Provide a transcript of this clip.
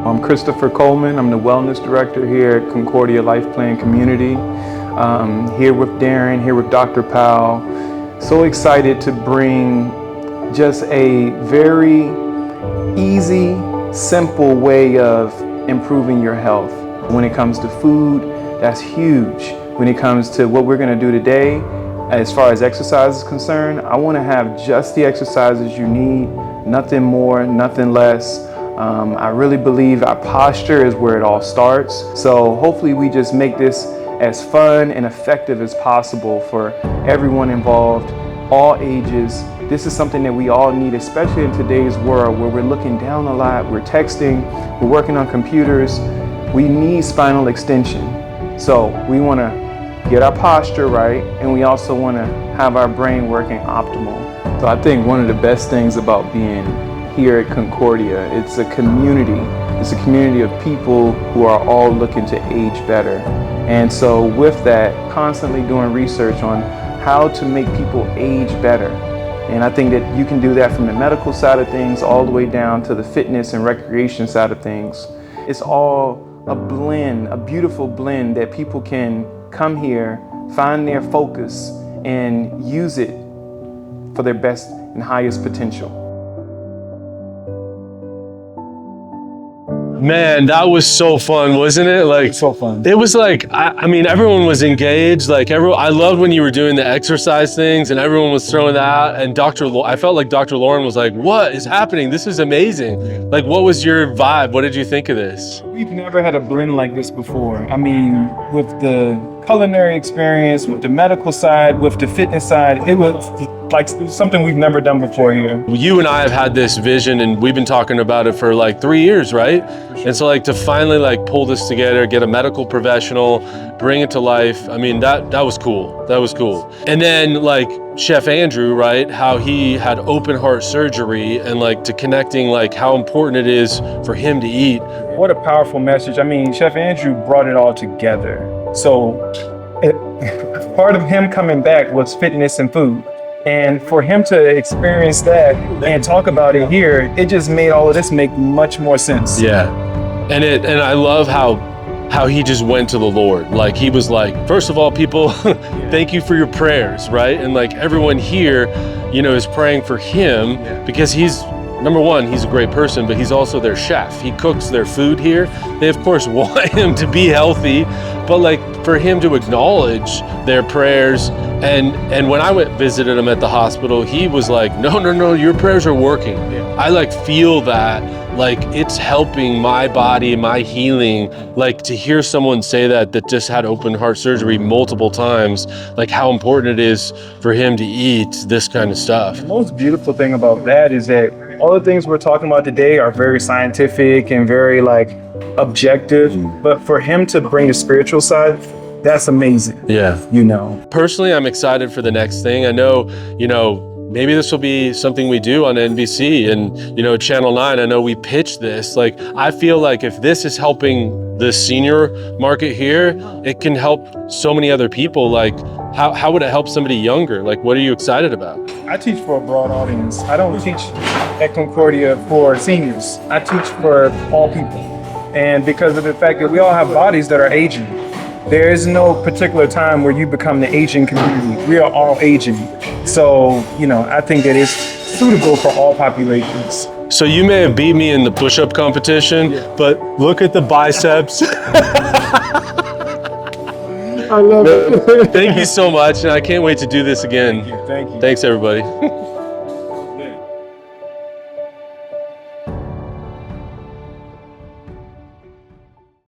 I'm Christopher Coleman. I'm the Wellness Director here at Concordia Life Plan Community. Here with Darin, here with Dr. Powell. So excited to bring just a very easy, simple way of improving your health. When it comes to food, that's huge. When it comes to what we're going to do today, as far as exercise is concerned, I want to have just the exercises you need, nothing more, nothing less. I really believe our posture is where it all starts. So hopefully we just make this as fun and effective as possible for everyone involved, all ages. This is something that we all need, especially in today's world where we're looking down a lot, we're texting, we're working on computers. We need spinal extension. So we want to get our posture right, and we also want to have our brain working optimal. So I think one of the best things about being here at Concordia, it's a community. It's a community of people who are all looking to age better. And so with that, constantly doing research on how to make people age better. And I think that you can do that from the medical side of things all the way down to the fitness and recreation side of things. It's all a blend, a beautiful blend that people can come here, find their focus, and use it for their best and highest potential. Man, that was so fun, wasn't it? Like, so fun. It was like, I mean, everyone was engaged. Like, I loved when you were doing the exercise things and everyone was throwing that out. And I felt like Dr. Lauren was like, what is happening? This is amazing. Like, what was your vibe? What did you think of this? We've never had a blend like this before. I mean, with the culinary experience, with the medical side, with the fitness side, it was like something we've never done before here. You and I have had this vision and we've been talking about it for like 3 years, right? And so like to finally like pull this together, get a medical professional, bring it to life. I mean, that was cool. That was cool. And then like Chef Andrew, right? How he had open heart surgery and like to connecting like how important it is for him to eat. What a powerful message. I mean, Chef Andrew brought it all together. So part of him coming back was fitness and food. And for him to experience that and talk about it here, it just made all of this make much more sense. Yeah. And I love how he just went to the Lord. Like he was like, first of all, people, thank you for your prayers, right? And like everyone here, you know, is praying for him because he's, number one, he's a great person, but he's also their chef. He cooks their food here. They of course want him to be healthy, but like for him to acknowledge their prayers. And when I visited him at the hospital, he was like, no, your prayers are working. I like feel that, like it's helping my body, my healing. Like to hear someone say that just had open heart surgery multiple times, like how important it is for him to eat this kind of stuff. The most beautiful thing about that is that all the things we're talking about today are very scientific and very like objective, but for him to bring the spiritual side, that's amazing. Yeah. You know. Personally, I'm excited for the next thing. I know, you know, maybe this will be something we do on NBC and, you know, Channel 9. I know we pitched this. Like, I feel like if this is helping the senior market here, it can help so many other people. Like, how would it help somebody younger? Like, what are you excited about? I teach for a broad audience. I don't teach at Concordia for seniors. I teach for all people. And because of the fact that we all have bodies that are aging, there is no particular time where you become the aging community. We are all aging. So, you know, I think that it's suitable for all populations. So you may have beat me in the push-up competition, but look at the biceps. I love it. Thank you so much, and I can't wait to do this again. Thank you. Thanks, everybody.